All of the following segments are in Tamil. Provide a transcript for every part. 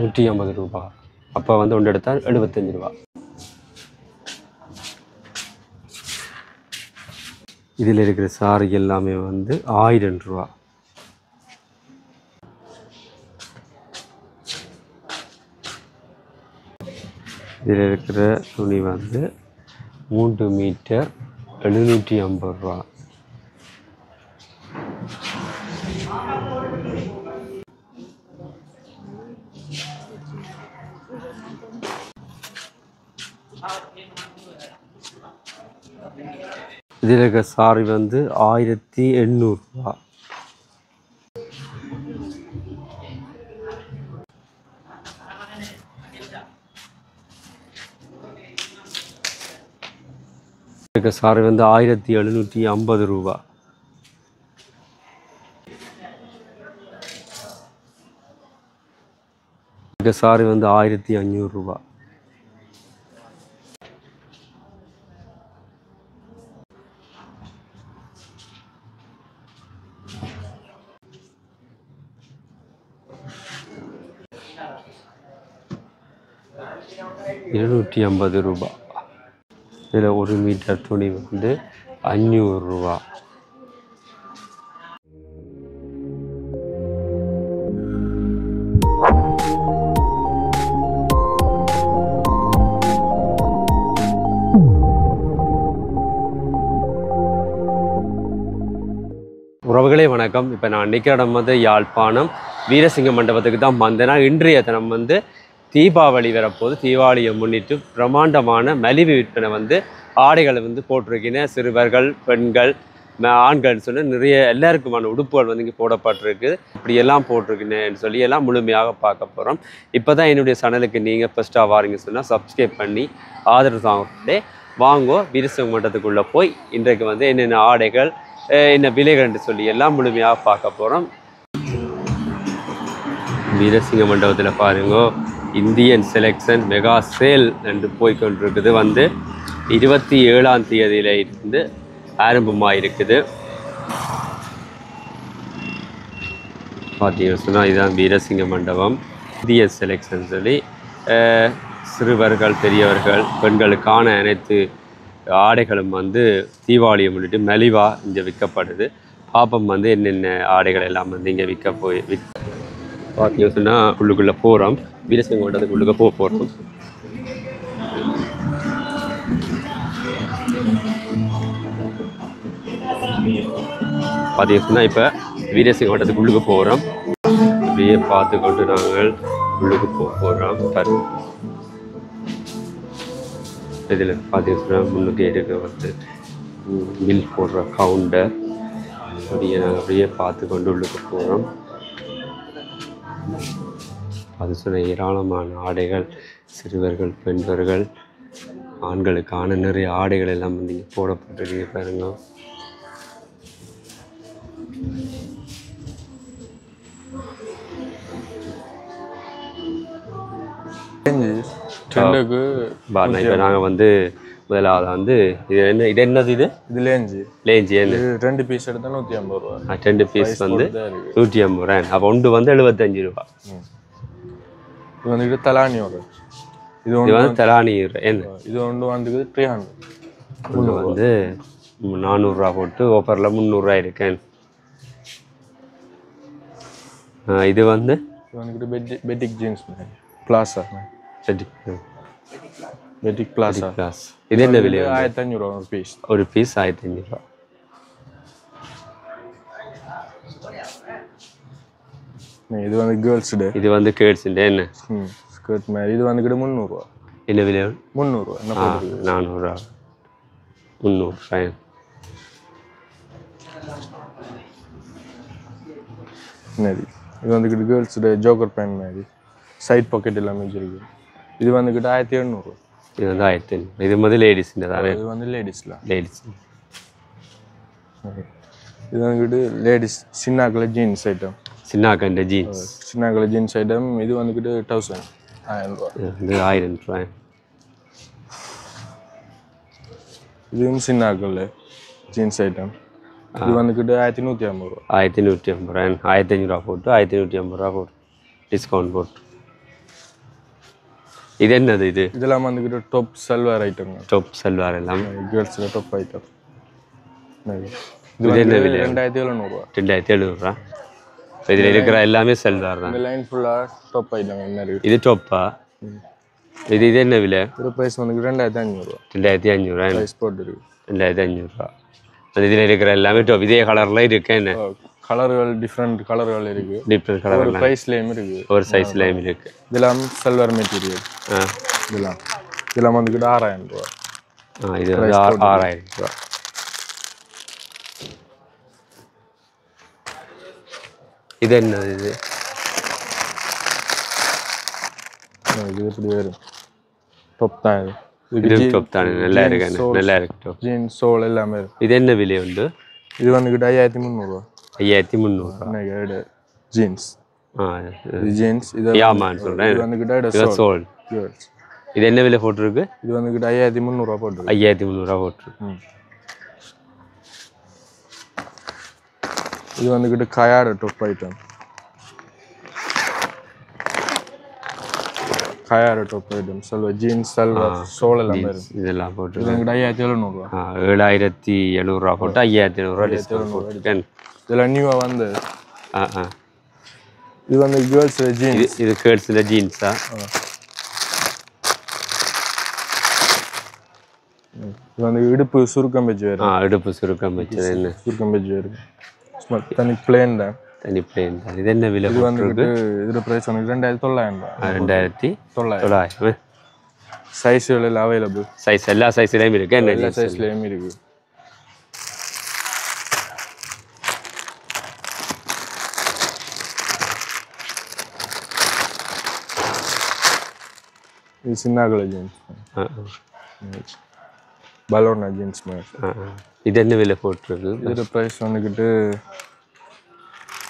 150 ரூபா. அப்போ வந்து ஒன்று எடுத்தால் 75 ரூபா. இதில் இருக்கிற சாரி எல்லாமே வந்து 1000 ரூபா. இதில் இருக்கிற துணி வந்து 3 மீட்டர் 750 ரூபா. இதில் இருக்கிற சாரி வந்து 1800 ரூபா. இருக்க சாரி வந்து 1750 ரூபா. இருக்க சாரி வந்து 1500 ரூபா. ₹250. இதில் 1 மீட்டர் துணி வந்து 500 ரூபா. உறவுகளே வணக்கம். இப்போ நான் நிற்கிற இடம் வந்து யாழ்ப்பாணம் வீரசிங்க மண்டபத்துக்கு தான் வந்தேன்னா, இன்றைய தினம் வந்து தீபாவளி வரப்போது. தீபாவளியை முன்னிட்டு பிரம்மாண்டமான மலிவு விற்பனை வந்து ஆடைகளை வந்து போட்டிருக்கீங்க. சிறுவர்கள், பெண்கள், ஆண்கள்னு சொல்லி நிறைய எல்லாருக்குமான உடுப்புகள் வந்து இங்கே போடப்பட்டிருக்கு. இப்படியெல்லாம் போட்டிருக்கீங்கன்னு சொல்லி எல்லாம் முழுமையாக பார்க்க போகிறோம். இப்போ தான் என்னுடைய சேனலுக்கு நீங்கள் ஃபஸ்ட்டாக வாரீங்க சொன்னால் சப்ஸ்கிரைப் பண்ணி ஆதரவு தாங்க. வாங்கோ வீரசிங்க மண்டபத்துக்குள்ளே போய் இன்றைக்கு வந்து என்னென்ன ஆடைகள் என்ன விலைகள்னு சொல்லி எல்லாம் முழுமையாக பார்க்க போகிறோம். வீரசிங்க மண்டபத்தில் பாருங்க, இந்தியன் செலெக்ஷன் மெகா சேல் என்று போய்கொண்டிருக்குது. வந்து 27ஆம் தேதியில இருந்து ஆரம்பமாக இருக்குது. பார்த்தீங்கன்னு சொன்னால் இதுதான் வீரசிங்க மண்டபம். இந்தியன் செலெக்ஷன் சொல்லி சிறுவர்கள், பெரியவர்கள், பெண்களுக்கான அனைத்து ஆடைகளும் வந்து தீபாவளியை முன்னிட்டு மலிவாக இங்கே விற்கப்படுது. பாப்பம் வந்து என்னென்ன ஆடைகள் எல்லாம் வந்து இங்கே பார்த்தீங்க சொன்னால் உள்ளுக்குள்ளே போகிறோம். வீரசிங்க மண்டபத்துக்கு உள்ளுக்க போகிறோம். பார்த்தீங்க சொன்னால் இப்போ வீரசிங்க மண்டபத்துக்கு உள்ளுக்க போகிறோம். அப்படியே பார்த்து கொண்டு நாங்கள் உள்ளுக்கு போகிறோம். இதில் பார்த்தீங்கன்னா முன்னுக்கு எடுக்க வந்து மில் போடுற கவுண்டர். அப்படியே நாங்கள் அப்படியே பார்த்து கொண்டு உள்ளுக்கு போகிறோம். அது சொன்ன ஏராளமான ஆடைகள், சிறுவர்கள், பெண்கள், ஆண்களுக்கான நிறைய ஆடைகள் எல்லாம் வந்து இங்கே போடப்பட்டிருக்கு பாருங்க. இப்போ நாங்கள் வந்து முதலாவது வந்து இது என்னது இது லேஞ்சி 2 பீஸ் எடுத்தால் 150 ரூபா. 2 பீஸ் வந்து 150 ரூபா. அப்போ ஒன்று வந்து 75 ரூபா. இது வந்துட்டு தலானியோட இது வந்து தலானி என்ன இது ஒன்று வந்து 300. ஒன்று வந்து 400 ரூபா போட்டு ஓப்பரில் 300 ரூபா இருக்கேன். இது வந்து பெட்டிக் ஜீன்ஸ் பிளாசா பெட்டிக் பிளாசா. இது என்ன விலை? 1500 ரூபா ஒரு பீஸ். ஒரு பீஸ் 1500 ரூபா. இது வந்து கேர்ள்ஸ் டே. இது வந்து கேர்ள்ஸ் டே என்ன ஸ்கர்ட் மாதிரி. இது வந்து 300 ரூபா. என்ன விலை? 300 ரூபா. 400 ரூபா. 300 ஃபைன். இது வந்து கேர்ள்ஸ் டே ஜோக்கர் பேண்ட் மாதிரி சைட் பாக்கெட் எல்லாமே வச்சிருக்கு. இது வந்து 1700 ரூபா. இது வந்து 1500. இது வந்து லேடிஸ் தானே? இது வந்து லேடிஸ். இது வந்து லேடிஸ் சின்னாக்கள ஜீன்ஸ் ஐட்டம். சின்னாக்கண்ட ஜீன்ஸ். சின்னாக்கள ஜீன்ஸ் ஐட்டம். இது வந்து 1000 ரூபா. இது 1000 ரூபா. இதுவும் சின்னாக்கள ஜீன்ஸ் ஐட்டம். இது வந்து 1150 ரூபா. 1150 ரூபா. 1500 ரூபா போட்டு 1150 ரூபா போட்டு டிஸ்கவுண்ட் போட்டு. இது என்னது இது? இதெல்லாம் வந்துக்கிட்டு டாப் சல்வார் ஐட்டங்க. டாப் சல்வார் எல்லாம் கேர்ள்ஸில் டாப் ஐட்டம். இது என்ன விலை? 2700 2700. இதில் இருக்கிற எல்லாமே சல்வார் தான். இந்த லைன் ஃபுல்லாக டாப் ஐட்டம் என்ன இருக்குது. இது டாப்பா? இது என்ன விலை? இது ப்ரைஸ் வந்து 2500. 2500 ப்ரைஸ் போட்டு இருக்கு. 2500. அது இதில் இருக்கிற எல்லாமே டாப். இதே கலரில் இருக்கு. என்ன கலர்கள் டிஃப்ரெண்ட் கலர்கள் இருக்கு. டிஃப்ரெண்ட் கலர் ஒரு ப்ரைஸ்லேயும் இருக்கு. ஒரு சைஸ்லேயும் இருக்கு. இதெல்லாம் சல்வார் மெட்டீரியல். இதெல்லாம் வந்துக்கிட்டு 6000 ரூபா. இது வந்து 6000 ரூபா. இது என்னது இது? இது எப்படி வரும்? டாப் தான் இது. இது டாப் தானே, நல்லா இருக்கு. நல்லா இருக்கு டாப். ஜீன்ஸ் சோல் எல்லாமே இருக்கு. இது என்ன விலை உண்டு? இது வந்துக்கிட்டு 5300. 5300 ஜீன்ஸ். இது ஜீன்ஸ். இது சொல்றேன். இது வந்துக்கிட்டு சோல். இது என்ன விலை போட்டிருக்கு? இது வந்துக்கிட்டு 5300 போட்டிருக்கு. 5300 போட்டிருக்கு. இது வந்துக்கிட்டு கயாட டாப் ஐட்டம். கயாட top item. Salwar jeans salwar சோல் எல்லாமே இருக்கு. இதெல்லாம் போட்டு இது வந்துக்கிட்டு 5700. 7700 போட்டு 5700 டிஸ்கவுண்ட் போட்டு. இதெல்லாம் நியூவாக வந்து இது வந்து கேர்ள்ஸ் ஜீன்ஸ். இது கேர்ள்ஸில் ஜீன்ஸா? இது வந்து இடுப்பு சுருக்கம் வச்சு வேறு. இடுப்பு சுருக்கம் வச்சு என்ன சுருக்கம் வச்சு வேறு. தனி பிளேன் தான். தனி பிளேன் தான். இது என்ன விலை? இது வந்துட்டு இதோட ப்ரைஸ் வந்து 2900. 2900. சைஸ்கள் எல்லாம் அவைலபிள். சைஸ் எல்லா சைஸ்லேயும் இருக்கு. என்ன எல்லா சைஸ்லேயும் இருக்கு. இது சின்னாகல ஜீன்ஸ். பலோனா ஜீன்ஸ் மாதிரி. இது என்ன விலை போட்டிருக்கு? இதோட ப்ரைஸ் வந்துக்கிட்டு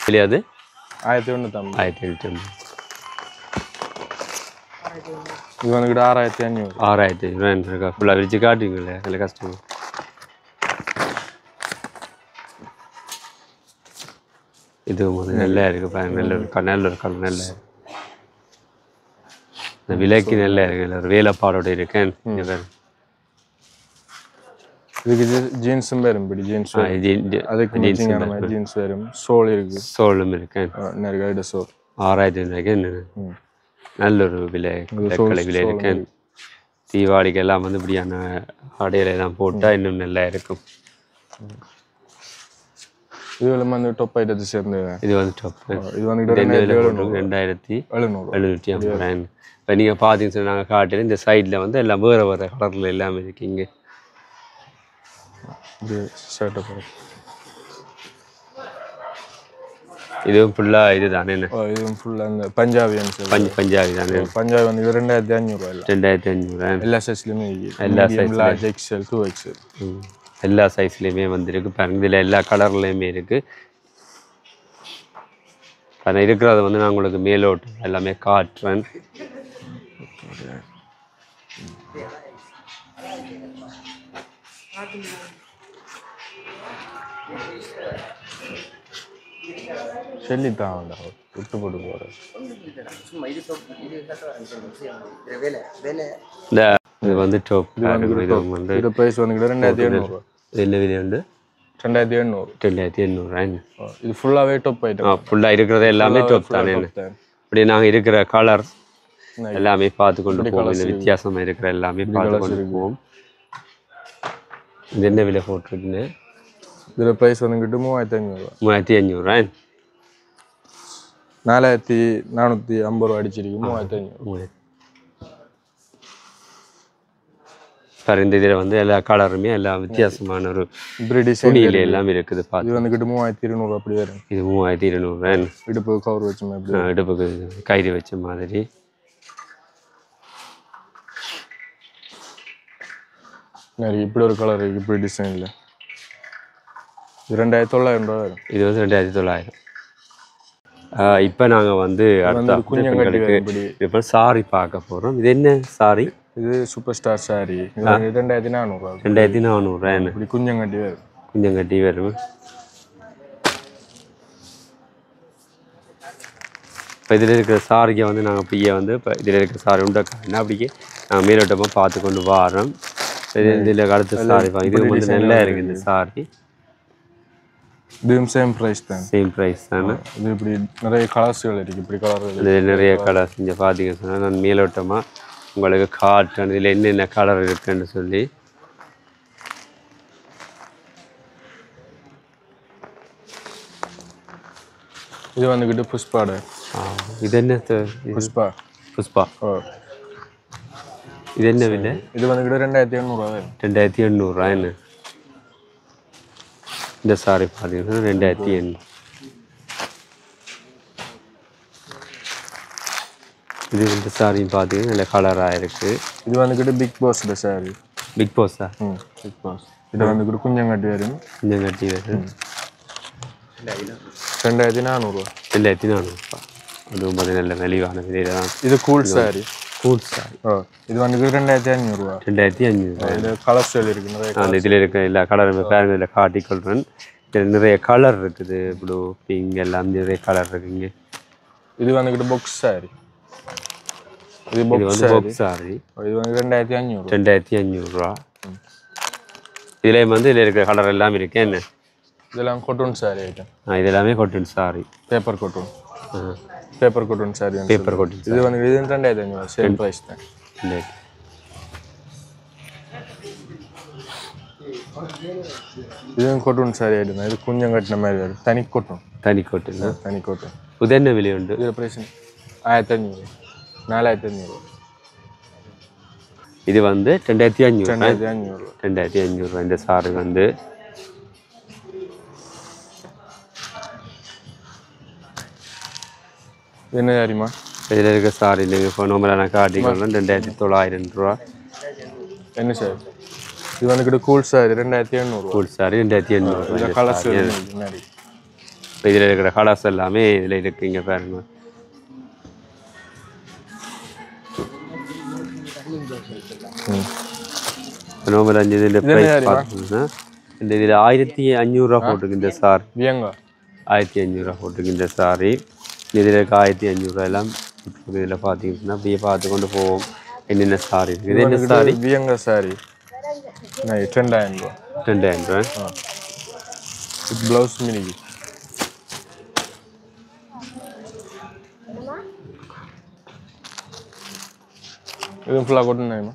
இல்லையாது 1150. 1150. இது வந்துக்கிட்டு 6500. 6500 இருக்கா? ஃபுல்லாக விரிச்சு காட்டுங்களே, அதில் கஷ்டம். இது வந்து நல்லா இருக்கு பாருங்க. நல்ல ஒரு கலர் நல்லா இருக்கு. இந்த விலைக்கு நல்லா இருக்கு. ஒரு வேலைப்பாடோட இருக்கேன். இதுக்கு ஜீன்ஸும் வரும். இப்படி ஜீன்ஸ் அதுக்கு ஜீன்ஸ் வரும். சோல் இருக்கு. சோலும் இருக்கேன். நிறைய சோல் 6500 நல்ல ஒரு விலை. விலை இருக்கேன். தீபாவளிக்கு எல்லாம் வந்து இப்படியான ஆடையில எல்லாம் போட்டால் இன்னும் நல்லா இருக்கும். இது வந்து டாப் ஐட்டத்தை சேர்ந்து. இது வந்து டாப். இது வந்து 2750. இப்போ நீங்கள் பார்த்தீங்கன்னு நாங்கள் காட்டில் இந்த சைடில் வந்து எல்லாம் வேறு வேறு கலரில் எல்லாமே இருக்கீங்க. இதுவும் ஃபுல்லாக இது தானே? இதுவும் ஃபுல்லாக இந்த பஞ்சாபி பஞ்சாபி தானே? பஞ்சாபி வந்து 2500. 2500 எல்லா சைஸ்லையுமே. எல்லா சைஸ்லையும் XL 2XL எல்லா சைஸ்லையுமே வந்துருக்கு பாருங்க. இதில் எல்லா கலர்லையுமே இருக்குது. ஆனால் இருக்கிறத வந்து நான் உங்களுக்கு மேலோட்டு எல்லாமே காட்டுறேன். சொல்லித்தான் விட்டு போட்டு போகிறேன். இது வந்து டாப். இது ப்ரைஸ் வந்து 2700. என்ன விலை உண்டு? 2700. 2800. இது ஃபுல்லாகவே டாப் ஐட்டம். ஃபுல்லாக இருக்கிறது எல்லாமே டாப் தானே? இப்படி நாங்கள் இருக்கிற கலர் எல்லாமே பார்த்து கொண்டு போவோம். இந்த வித்தியாசமாக இருக்கிற எல்லாமே பார்த்து கொண்டு போவோம். இது என்ன விலை போட்டிருக்குன்னு? இதில் ப்ரைஸ் வந்துக்கிட்டு 3500. 3500. 4450 ரூபா அடிச்சிருக்கு. 3500. சார் இந்த இதில் வந்து எல்லா கலருமே எல்லா வித்தியாசமான ஒரு துணியில எல்லாம் இருக்குது. பார்த்து இது வந்துக்கிட்டு 3200 அப்படி வரும். இது 3200. இடுப்பு கவர் வச்ச மாதிரி. இடுப்புக்கு கயிறு வச்ச மாதிரி. இப்படி ஒரு கலர் இருக்குது. இப்படி டிசைனில் 2900 ரூபா வரும். இது வந்து 2900. இப்போ நாங்கள் வந்து அடுத்த குஞ்சங்களுக்கு இப்போ சாரி பார்க்க போகிறோம். இது என்ன சாரி? இது சூப்பர் ஸ்டார் சாரி. 2400. 2400. இப்படி குஞ்சங்கட்டி வரும். குஞ்சங்கட்டி வரும். இப்போ இதில் இருக்கிற சாரியை வந்து நாங்கள் அப்படியே வந்து இப்போ இதில் இருக்கிற சாரி உண்டாக்காருன்னா அப்படியே நாங்கள் மேலோட்டமாக பார்த்து கொண்டு வரோம். இதில் அடுத்த சாரி இது வந்து நல்லா இருக்குது இந்த சாரி. இதுவும் சேம் ப்ரைஸ் தான். சேம் ப்ரைஸ் தானே. இது இப்படி நிறைய கலர்ஸ்கள் இருக்குது. இப்படி கலர்கள் இதில் நிறைய கலர்ஸ் இங்கே பார்த்தீங்கன்னு சொன்னால் நான் மேலோட்டமாக உங்களுக்கு காட்டுறேன் இதில் என்னென்ன கலர் இருக்குன்னு சொல்லி. இது வந்துக்கிட்டு புஷ்பாடு. இது என்ன புஷ்பா புஷ்பா. இது என்ன விலை? இது வந்துக்கிட்டு 2800 2800 என்ன இந்த சாரி பார்த்தீங்கன்னா 2800. இது இந்த சாரியும் பார்த்தீங்கன்னா நல்ல கலராக இருக்குது. இது வந்துக்கிட்டு பிக் பாஸோட சாரி. பிக் பாஸா? Big boss. இது வந்துக்கிட்டு குஞ்சங்கட்டி வரும். குஞ்சங்கட்டி வரும். 2400. 2400. அதுவும் பார்த்து நல்ல மலிவான விலையில தான். இது கூல் சாரி. Cool sorry. இது வந்துக்கிட்டு 2500. 2500. இதில் கலர் ஸ்டைல் இருக்குது நிறைய. அந்த இதில் இருக்க எல்லா கலரும் பேருங்க இதில் காட்டிக்கொள்கிறேன். இதில் நிறைய கலர் இருக்குது. ப்ளூ பிங்க் எல்லாம் நிறைய கலர் இருக்குங்க. இது வந்துக்கிட்டு பாக்ஸ் சாரி. இது வந்து பாக்ஸ் சாரி. இது வந்து 2500. 2500. இதுலேயும் வந்து இதில் இருக்கிற கலர் எல்லாம் இருக்கு. என்ன இதெல்லாம் கொட்டூன் சாரி ஐட்டம். இதெல்லாமே cotton sari. Paper cotton. Paper cotton sari. Paper cotton. இது வந்து இது 2500. சேம் ப்ரைஸ் தான். இதுவும் கொட்டூன் சாரி ஐட்டம். இது கொஞ்சம் கட்டின மாதிரி வரும். தனி கொட்டும். தனி கொட்டும். இது என்ன விலை உண்டு? இது ப்ரைஸ் 1500. 4500. இது வந்து 2500. 2500. 2500 இந்த சாரி வந்து. என்ன தெரியுமா? இதில் இருக்க சாரி நீங்கள் இப்போ நோம்பலான காட்டிக்கலாம் 2900 ரூபா. என்ன சார்? இது வந்துக்கிட்டு cool sorry 2800. Cool sorry 2800. Colours இப்போ இதில் இருக்கிற கலர்ஸ் எல்லாமே இதில் இருக்குங்க பாருங்க. நோம்பல் 5 இதில் ப்ரைஸ் பார்த்தீங்கன்னா இந்த இதில் 1500 ரூபா போட்டுருக்கு இந்த சாரி. 1500 ரூபா போட்டுருக்கு இந்த சாரி. இதில் இருக்க 1500 எல்லாம் இதில் பார்த்தீங்கன்னா அப்படியே பார்த்து கொண்டு போவோம் என்னென்ன சாரி இருக்குது. இது என்ன சாரி? வியங்க சாரி 2000 ரூபா. 2000 ரூபா. இது ப்ளவுஸ் மினிக்கு. இது ஃபுல்லாக கொட்டன் ஆயிமா?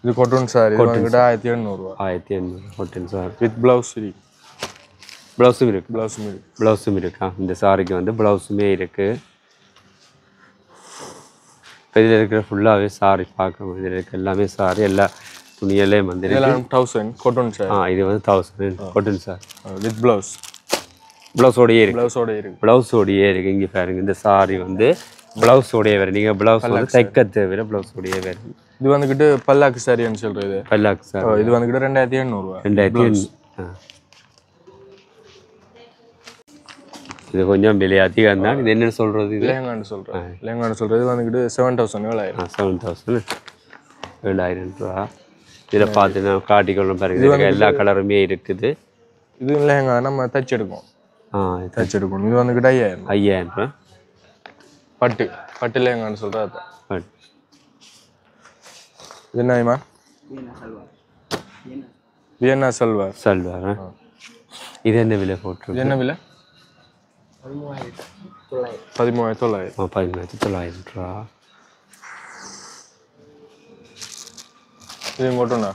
இது கொட்டன் சாரி. இது வந்துக்கிட்ட 1800 ரூபா. 1800 கொட்டன் சாரி வித் ப்ளவுஸ் ஃப்ரீ. ப்ளவுஸும் இருக்குது. ப்ளவுஸும் இருக்கா? இந்த சாரிக்கு வந்து ப்ளவுஸுமே இருக்குது. இப்போ இதில் இருக்கிற ஃபுல்லாகவே சாரி பார்க்கணும். இதில் இருக்க எல்லாமே சாரி எல்லா துணியெல்லாம் வந்து 1000 கொட்டன் சாரி. இது வந்து 1000 கொட்டன் சாரி வித் ப்ளவுஸ். ப்ளவுஸோடையே இருக்குது. ப்ளவுஸோடையே இருக்குது. இங்கே பாருங்க இந்த சாரி வந்து ப்ளவுஸோடையே வேறு. நீங்கள் ப்ளவுஸ் வந்து தைக்க தேவையில்ல, ப்ளவுஸோடையே வேறு. இது வந்துக்கிட்டு பல்லாக்கு சாரின்னு சொல்கிறது. பல்லாக்கு சாரி. இது வந்துக்கிட்டு 2800 ரூபா. 2800. இது கொஞ்சம் விலை அதிகம் தான். இது என்ன சொல்கிறது? இது லேங்கான்னு சொல்கிறது. இது வந்துக்கிட்டு 7000. 7000. 7000 ரூபா. இதில் பார்த்து நான் காட்டிக்கொள்ளும் பாருங்க. எல்லா கலருமே இருக்குது. இது லேங்கா நம்ம தச்செடுக்கும். இது வந்துக்கிட்டு 5000 ரூபா. பட்டு லேங்கான்னு சொல்கிறது. இது என்னமா? வியன்னா சல்வார். இது என்ன விலை போட்டு? என்ன விலை? 13900. 13900 ரூபா. இது கொட்டனா?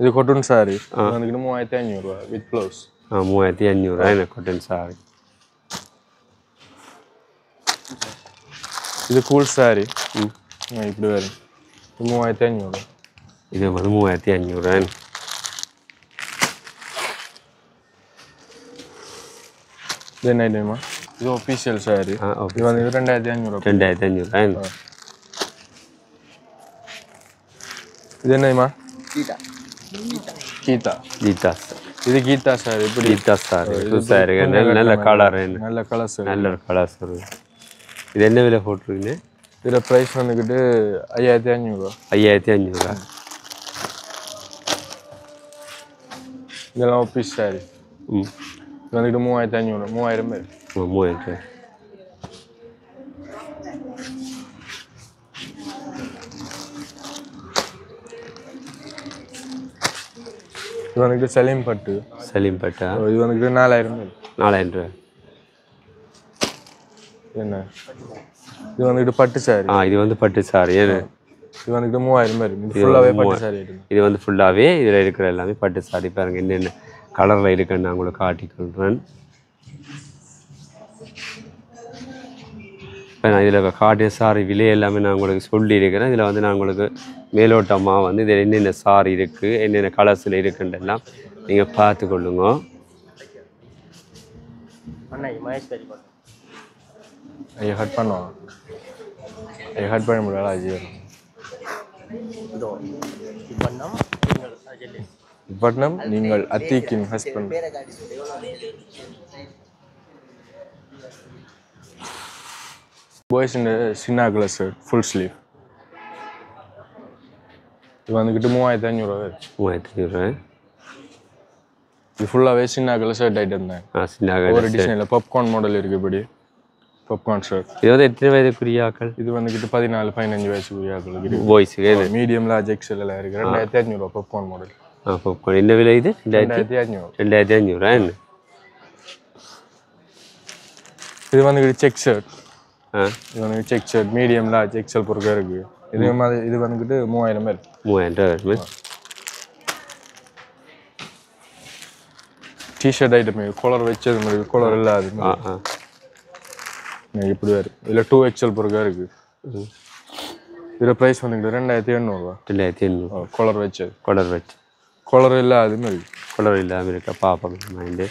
இது கொட்டன் சாரி. வந்துக்கிட்டு 3500 ரூபா வித் ப்ளவுஸ். 3500 ரூபா எனக்கு கொட்டன் சாரி. இது கூல் சாரி. இப்படி வரும். 3500. இது வந்து 3500 ரூபா. இது என்ன ஐட்டமா? இது ஒஃபிஷியல் சாரி. இது வந்து 2500. 2500. இது என்னமா? கீதா. இது கீதா சாரி. இப்படி கீதா சாரி. புதுசாக இருக்கு. நல்ல கலர். நல்ல கலர்ஸ். நல்ல கலர்ஸ் வருது. இது என்ன விலை போட்டிருக்குன்னு? இதில் ப்ரைஸ் வந்துக்கிட்டு 5500. 5500. இதெல்லாம் ஒஃபிஸ் சாரி. இது வந்துக்கிட்டு 3500. 3000 பேர். 3000 இது வந்துட்டு சலீம் பட்டு. சலீம் பட்டா இது வந்துட்டு 4000 4000 என்ன இது வந்துட்டு பட்டு சாரி. இது வந்து பட்டு சாரி. ஏன்னு இது வந்துட்டு 3000 இது ஃபுல்லாகவே பட்டு சாரி. இது வந்து ஃபுல்லாகவே இதில் இருக்கிற எல்லாமே பட்டு சாரி. பாருங்க என்னென்ன கலரில் இருக்குன்னு நான் உங்களுக்கு காட்டிக்கொள்கிறேன். இப்போ நான் இதில் காட்டிய சாரி விலை எல்லாமே நான் உங்களுக்கு சொல்லியிருக்கிறேன். இதில் வந்து நான் உங்களுக்கு மேலோட்டமாக வந்து இதில் என்னென்ன சாரி இருக்குது, என்னென்ன கலர்ஸில் இருக்குன்றெல்லாம் நீங்கள் பார்த்து கொள்ளுங்க. ஐயா கட் பண்ணுவாங்க. ஐயா கட் பண்ண முடியாது. அஜய் பட்னம் நீங்கள் அத்தீக்கின் ஹஸ்பண்ட். பாய்ஸ் இந்த சின்ன கலர் ஷர்ட் ஃபுல் ஸ்லீவ். இது வந்துக்கிட்டு 3500. 3500. இது ஃபுல்லாகவே சின்ன கலர் ஷர்ட் ஐட்டம் தான். சின்ன ஒரு டிசைனில் பாப்கார்ன் மாடல் இருக்குது. இப்படி பாப்கார்ன் ஷர்ட். இது வந்து எத்தனை வயதுக்குரிய ஆக்கள்? இது வந்துக்கிட்டு 14-15 வயசுக்குரிய ஆக்களுக்கு இருக்குது. பாய்ஸுக்கு மீடியம் லார்ஜ் எக்ஸல் எல்லாம் இருக்குது. 2500 பாப்கார்ன் மாடல். பாப்கார்ன் என்ன விலை இது? 2500. 2500 என்ன? இது வந்துக்கிட்டு செக் ஷர்ட். இது வந்து check shirt medium large XL பொறுக்க இருக்குது. இது மாதிரி இது வந்துக்கிட்டு 3000. 3000. டிஷர்ட் ஐட்டம் கலர் வச்சது மாதிரி கலர் இல்லாது இப்படி வேறு. இதில் 2XL பொறுக்க இருக்குது. இதில் ப்ரைஸ் வந்துக்கிட்டு 2800. 2800. கலர் வச்சது. கலர் இல்லாது மாதிரி. கலர் இல்லாமல் இருக்கா பார்ப்போம். மைண்டு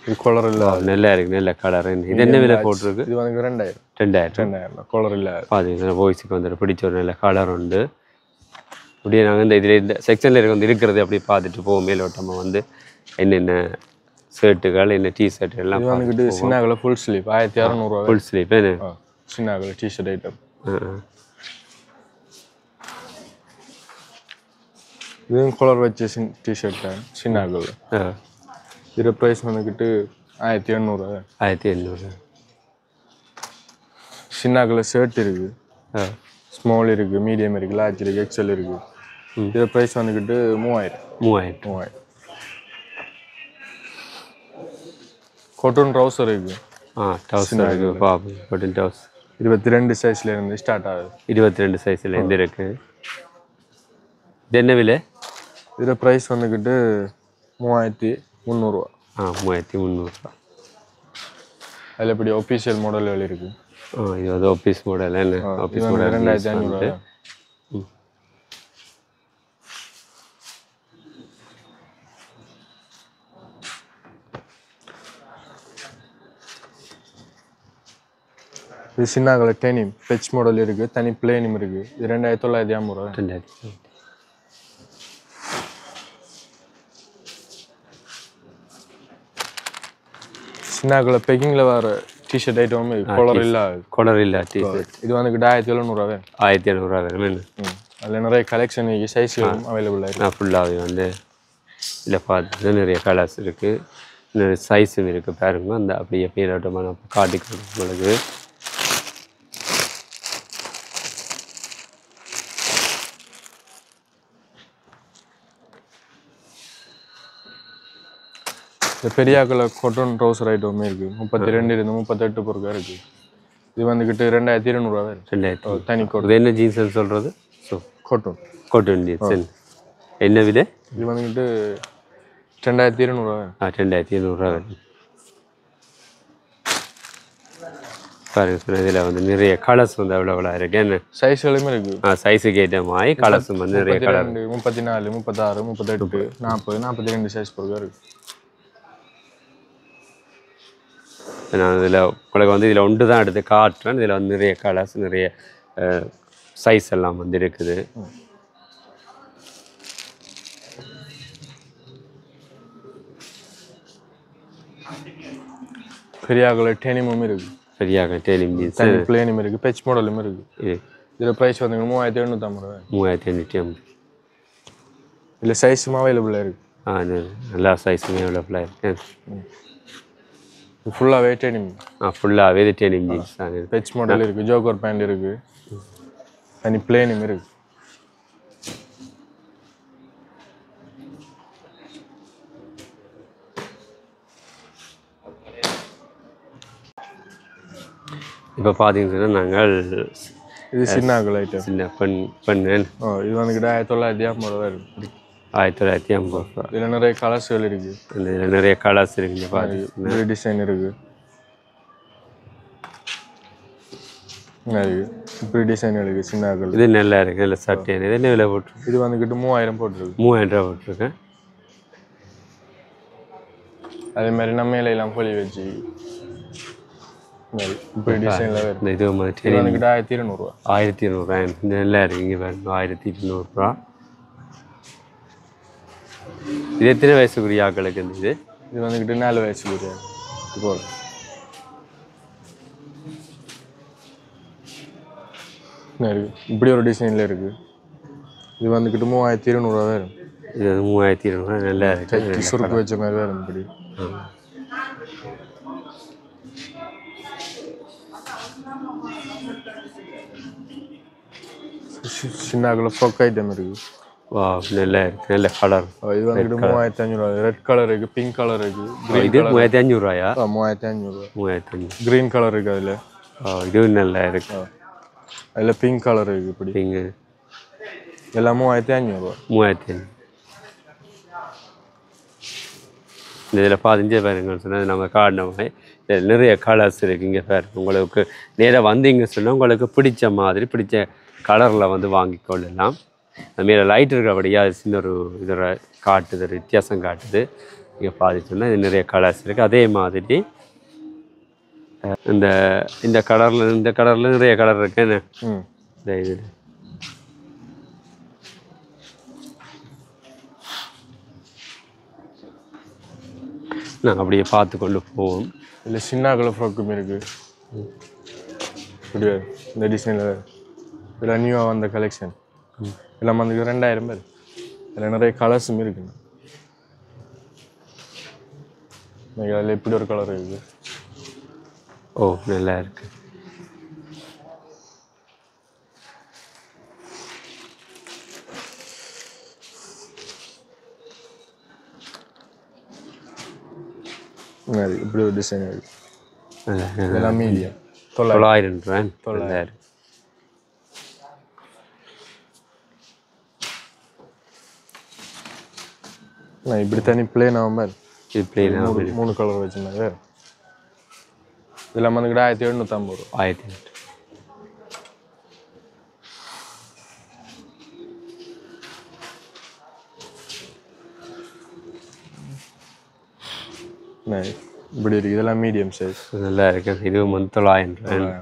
இது கலர் இல்லாது. நல்லா இருக்கு. நல்ல கலர். இது என்ன விலை போட்டிருக்கு? இது வந்து 2000. 2000 கலர் இல்லாது. பார்த்தீங்கன்னா பாய்ஸுக்கு வந்துட்டு பிடிச்ச ஒரு நல்ல கலர் உண்டு. அப்படியே நாங்கள் இந்த செக்ஷனில் வந்து இருக்கிறது அப்படி பார்த்துட்டு போவோம். மேலோட்டமாக வந்து என்னென்ன ஷர்ட்டுகள், என்ன டிஷர்ட் எல்லாம் வந்துக்கிட்டு சின்ன ஃபுல் ஸ்லீவ் 1600. ஃபுல் ஸ்லீவ் சின்ன டிஷர்ட் ஐட்டம். இதுவும் கலர் வச்ச டிஷர்ட் தான் சின்ன. இதில் ப்ரைஸ் வந்துக்கிட்டு 1800. 1800. சின்ன கலர் ஷர்ட் இருக்குது. ஸ்மால் இருக்குது, மீடியம் இருக்குது, லார்ஜ் இருக்குது, எக்ஸல் இருக்குது. இதில் ப்ரைஸ் வந்துக்கிட்டு 3000. காட்டன் ட்ரௌசர் இருக்குது. ட்ரௌசர் இருக்குது. பாப்போம். காட்டன் ட்ரௌசர் 22 சைஸ்லேருந்து ஸ்டார்ட் ஆகுது. 22 சைஸ்லேருந்து இருக்குது. இது என்ன விலை? இதில் ப்ரைஸ் வந்துக்கிட்டு 3300. 3300. அதில் இப்படி ஒஃபிஷியல் மாடல் இருக்குது. இது வந்து ஆஃபீஸ் மாடல். என்ன ஆஃபீஸ் மாடல்? 2500. இது சின்ன கலர் டெனிம் பெச் மாடல் இருக்குது. தனி பிளேனிம் இருக்குது. இது 2950. 2000. சின்ன கலர் பேக்கிங்கில் வர டிஷர்ட் ஐட்டம் கலர் இல்லை டிஷர்ட். இது வந்துக்கிட்டு 1700. 1700 வேணும். அதில் நிறைய கலெக்ஷன் சைஸ்களும் அவைலபிளாக இருக்குது. நான் ஃபுல்லாகவே வந்து இதில் பார்த்து நிறைய கலர்ஸ் இருக்குது, நிறைய சைஸும் இருக்குது. பாருங்க அந்த அப்படியே பேரோட்டமாக நான் காட்டிக்கிறேன் உங்களுக்கு. இந்த பெரியாக்களை காட்டன் ட்ரௌசர் ஐட்டமே இருக்குது. 32 38 பொருக்கா இருக்குது. இது வந்துக்கிட்டு 2200. 2000. தனி இது என்ன ஜீன்ஸ்ன்னு சொல்கிறது? Cotton jeans. என்ன விலை? இது வந்துக்கிட்டு 2200. 2200. பாருங்க சொன்ன இதில் வந்து நிறைய கலர்ஸ் வந்து அவ்வளோ இருக்கு. என்ன சைஸ்களுமே இருக்குது. சைஸுக்கு ஏற்ற மாதிரி கலர்ஸும் வந்து நிறைய கலர். 34 36 38 40 42 சைஸ் பொருக்கா இருக்குது. நான் இதில் உங்களுக்கு வந்து இதில் ஒன்று தான் எடுத்து காட்டுறேன். இதில் வந்து நிறைய கலர்ஸ் நிறைய சைஸ் எல்லாம் வந்து இருக்குது. பெரியாக்களை டெனிமும் இருக்குது. பெரியாக்கள் டெனிம் ஜீன்ஸ் பிளேனும் இருக்குது. பெச் மாடலும் இருக்குது. இதில் ப்ரைஸ் வந்து 3850. 3850. இதில் சைஸும் அவைலபிளாக இருக்குது. நல்லா சைஸுமே அவைலபிளாக இருக்கு. ஃபுல்லாகவே டெனிம். ஃபுல்லாகவே இது டெனிம் ஜீன்ஸ் தான். பெச் மாடல் இருக்குது, ஜோக்கர் பேண்ட் இருக்குது, தனி பிளேனும் இருக்குது. இப்போ பார்த்தீங்கன்னா நாங்கள் இது சின்ன ஐட்டம், சின்ன பெண்ணு இது வந்துக்கிட்ட 1950 ரூபா இருக்குது. 1950 இதில் நிறைய கலர்ஸ்கள் இருக்குது. இதில் நிறைய கலர்ஸ் இருக்குது. பாருங்க டிசைன் இருக்குது, இப்படி டிசைன் இருக்குது சின்ன. இது நல்லா இருக்குது. இல்லை சட்டை இது என்ன விலை போட்டுருக்கு? இது வந்துக்கிட்டு 3000 போட்டிருக்கு. 3000 ரூபா போட்டிருக்கேன். அதே மாதிரி நம்ம மேலாம் பொலி வச்சு இப்படி டிசைனில் இந்த இது வந்துக்கிட்டு 1200 ரூபா. 1200 ரூபா. இந்த நல்லா இருக்குது. இங்கே பாருங்க 1200 ரூபா. இது எத்தனை வயசுக்குரிய ஆக்களுக்கு இருந்தது? இது வந்துக்கிட்டு 4 வயசுக்குரிய. இப்போ இப்படி ஒரு டிசைனில் இருக்குது. இது வந்துக்கிட்டு 3200 ரூபா வரும். இது 3200 ரூபா. நல்லா இருக்குது. சுருக்கு வச்ச மாதிரி வரும். இப்படி சின்ன ஃப்ராக் ஐட்டம் இருக்குது. வா நல்லா இருக்குது. நல்ல கலர். இது வந்துக்கிட்டு 3500 ரூபா. ரெட் கலர் இருக்குது, பிங்க் கலர் இருக்குது. இது 3500 ரூபாயா? 3500 ரூபா. 3500. க்ரீன் கலர் இருக்குது அதில். இதுவும் நல்லா இருக்கு. அதில் பிங்க் கலர் இருக்குது. இப்படி பிங்க் எல்லாம் 3500 ரூபா. 3500. இந்த இதில் 15 பேருங்கன்னு சொன்னால் நம்ம காட்டினோமே இதில் நிறைய கலர்ஸ் இருக்குது. இங்கே பேர் உங்களுக்கு நேராக வந்தீங்க சொன்னால் உங்களுக்கு பிடிச்ச மாதிரி பிடிச்ச கலரில் வந்து வாங்கிக்கொள்ளலாம். அதுமாரி லைட் இருக்கிறபடியாக அது சின்ன ஒரு இதோட காட்டுது, வித்தியாசம் காட்டுது. இங்கே பார்த்தீங்கன்னா இது நிறைய கலர்ஸ் இருக்குது. அதே மாதிரி இந்த கலரில் நிறைய கலர் இருக்குன்னு இந்த இதில் நாங்கள் அப்படியே பார்த்து கொண்டு போவோம். இல்லை சின்ன கலர் ஃப்ராக்கும் இருக்குது. இப்படியா இந்த டிசைனில் இதில் நியூவாக வந்த கலெக்ஷன் எல்லாம் வந்து 2000 பேர். இதில் நிறைய கலர்ஸும் இருக்குண்ணா. அதில் இப்படி ஒரு கலர் இருக்குது. ஓ நல்லா இருக்கு. இப்படி ஒரு டிசைன் இருக்குது. இதெல்லாம் மீடியம் 900 ரூபா. 900. இப்படி தனி பிளேன் ஆகாமல் இது பிளேன் 3 கலர் வச்சுருந்தாங்க. இதெல்லாம் வந்துக்கிட்ட 1750 ரூபா. 1800. இப்படி இருக்குது. இதெல்லாம் மீடியம் சைஸ். நல்லா இருக்கு. இதுவும் 900 ரூபா.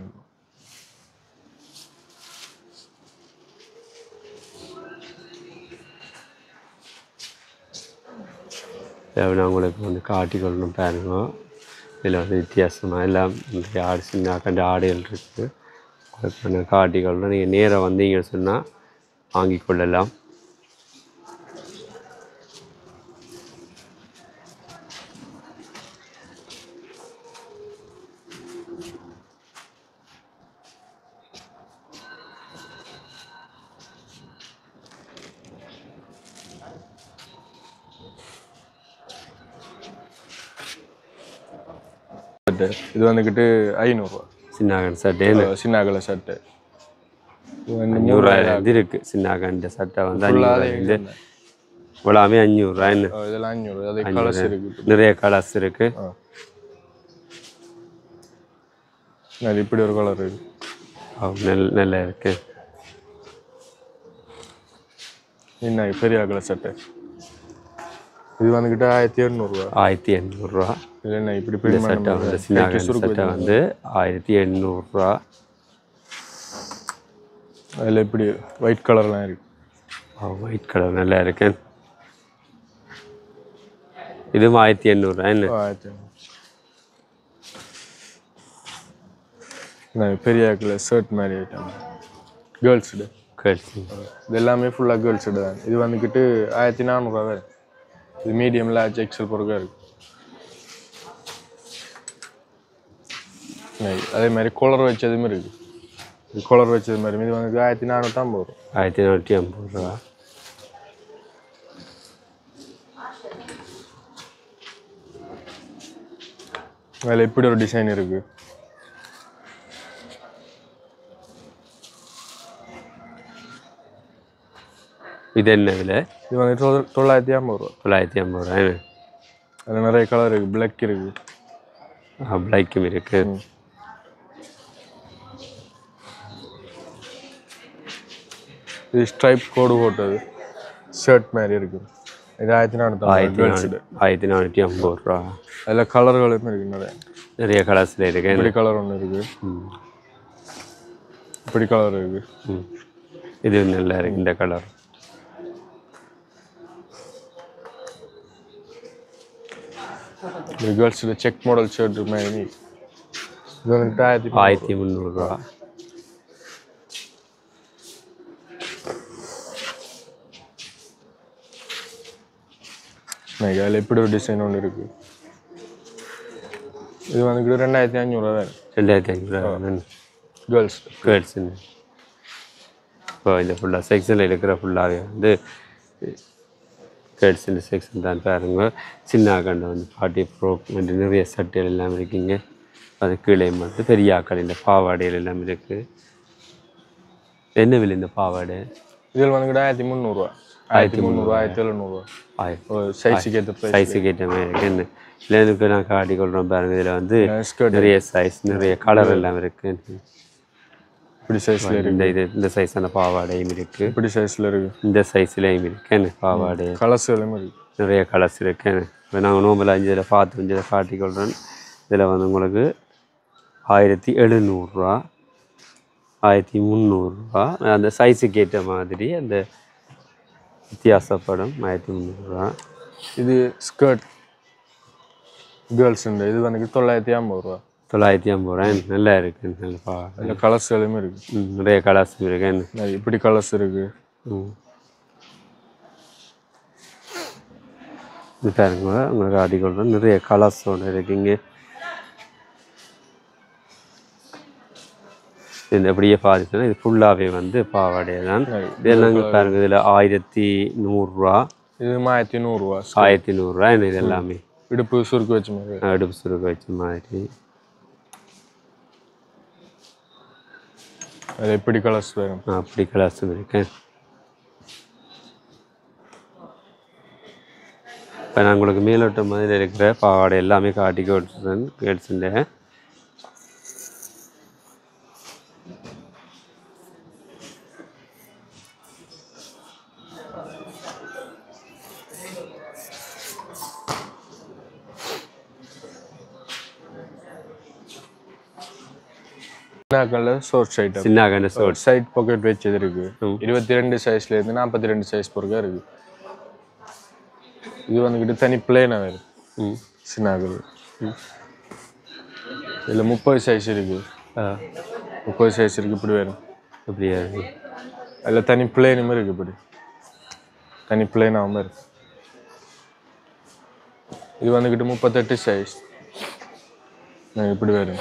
நான் உங்களுக்கு வந்து காட்டிக்கொள்ளணும் பாருங்க. இதில் வந்து வித்தியாசமாக எல்லாம் நிறைய ஆடு சின்ன கண்டு ஆடுகள் இருக்குது. உங்களுக்கு நான் காட்டிக்கொள்ளணும். நீங்கள் நேராக வந்தீங்கன்னு சொன்னால் வாங்கி கொள்ளலாம். இது வந்துக்கிட்டு 500 ரூபா. சின்ன சட்டை சின்ன கலர் சட்டை 500 இது இருக்குது. சின்ன கண்ட சட்டை வந்து 500 இவ்வளோமே 500 ரூபா. இதெல்லாம் 500. அதே கலர்ஸ் இருக்குது. நிறைய கலர்ஸ் இருக்குது. இப்படி ஒரு கலர் இருக்குது. நல்லா இருக்கு. என்ன பெரிய கலர் சட்டை இது வந்துக்கிட்ட 1800 ரூபா. 1800 ரூபா. இல்லைண்ணா இப்படி சட்டை வந்து சின்ன சட்டை வந்து 1800 ரூபா. அதில் இப்படி ஒயிட் கலர்லாம் இருக்கு. ஒயிட் கலர் நல்லா இருக்கு. இதுவும் 1800 ரூபா. என்ன 1800. பெரிய கலர் ஷர்ட் மாதிரி ஐட்டம் கேர்ள்ஸுடு. கேர்ள்ஸ் இது எல்லாமே ஃபுல்லாக கேர்ள்ஸுடு தான். இது வந்துக்கிட்டு 1400 ரூபா வேறு. இது மீடியம் லார்ஜ் எக்ஸல் பொறுக்கா இருக்கு. அதே மாதிரி கொலர் வச்சதுமே இருக்கு. இது கொலர் வச்சது மாதிரி இது வந்து 1450 ரூபா. 1450 ரூபா. அதில் இப்படி ஒரு டிசைன் இருக்கு. இது என்ன விலை? இது வந்து 950 ரூபா. 950 ரூபா. அதில் நிறைய கலர் இருக்கு. பிளாக் இருக்கு. பிளாக்கும் இருக்கு. இது ஸ்ட்ரைப் கோடு போட்டது ஷர்ட் மாதிரி இருக்கு. இது 1450 ரூபா. அதில் கலர்களும் இருக்கு. நிறைய கலர்ஸில் இருக்கு. இப்படி கலர் ஒன்று இருக்கு. இப்படி கலர் இருக்கு. இது நல்லா இருக்கு இந்த கலர். இது கேர்ள்ஸில் செக் மாடல் ஷர்ட் மாதிரி. இது வந்து 1300 ரூபா. அதில் இப்படி ஒரு டிசைன் ஒன்று இருக்கு. இது வந்து 2500 ரூபா வேறு. 2500 ரூபா கேர்ள்ஸ். இப்போ இந்த ஃபுல்லாக செக்ஷனில் இருக்கிற ஃபுல்லாகவே வந்து கேர்ள்ஸ் இந்த செக்ஷன் தான் பாருங்க. சின்ன கண்டை வந்து பார்ட்டி ஃப்ரோக் நிறைய சட்டைகள் எல்லாம் இருக்குங்க. அது கீழே மட்டும் பெரிய ஆக்கள் இந்த பாவாடைகள் எல்லாம் இருக்குது. என்ன விலை இந்த பாவாடை? இதில் வந்து 1300 ரூபா. 1300 1700 சைஸுக்கு ஏற்ற மாதிரி இருக்கு. என்ன இல்லை எனக்கு நான் காட்டி கொள்கிறோம் பாருங்க. இதில் வந்து நிறைய சைஸ் நிறைய கலர் எல்லாம் இருக்கு. இப்படி சைஸில் இருக்கு. இந்த சைஸான பாவாடையும் இருக்கு. இப்படி சைஸில் இருக்கு. இந்த சைஸ்லேயும் இருக்கு. என்ன பாவாடை கலர்ஸ்களும் இருக்கு. நிறைய கலர்ஸ் இருக்கு. இப்போ நாங்கள் நோம்பில் 5 இதில் பார்த்து 5 காட்டி கொள்கிறோம். இதில் வந்து உங்களுக்கு 1700 ரூபா 1300 ரூபா. அந்த சைஸுக்கு ஏற்ற மாதிரி அந்த வித்தியாசப்படும். 1300 ரூபா. இது ஸ்கர்ட் கேர்ள்ஸ். இது வந்து 950 ரூபா. 950 ரூபா. நல்லா இருக்கு. நல்ல கலர்ஸ்களுமே இருக்கு. நிறைய கலர்ஸ் இருக்கு. இப்படி கலர்ஸ் இருக்கு. இது பாருங்க உங்களுக்கு ஆடிக்கொள்றோம். நிறைய கலர்ஸோடு இருக்குங்க. இந்த அப்படியே பார்த்துன்னா இது ஃபுல்லாகவே வந்து பாவாடையை தான். இதெல்லாம் பாருங்க. இதில் 1100 ரூபா. இது 1100 ரூபா. 1100 ரூபா. இது எல்லாமே இடுப்பு சுருக்கு வச்ச மாதிரி. இடுப்பு சுருக்கு வச்ச மாதிரி. அது எப்படி கலர்ஸ் வரும்? அப்படி கலர்ஸும் இருக்கு. இப்போ நான் உங்களுக்கு மேலோட்ட மாதிரி இருக்கிற பாவாடை எல்லாமே காட்டி கொடுத்துருந்தேன் கேர்ள்ஸுண்ட. சின்ன சைட் பாக்கெட் வச்சது இருக்கு. 22 சைஸ்ல இருந்து 42 சைஸ் பொறுக்கா இருக்கு. இது வந்துக்கிட்டு தனி பிளேனா வேறு சின்னாக்கள். இதில் 30 சைஸ் இருக்கு. 30 சைஸ் இருக்கு. இப்படி வேறு இப்படியா இருக்கு. அதில் தனி பிளேனுமே இருக்கு. இப்படி தனி பிளேனாகவும் இருக்கு. இது வந்துக்கிட்டு 38 சைஸ். இப்படி வேறு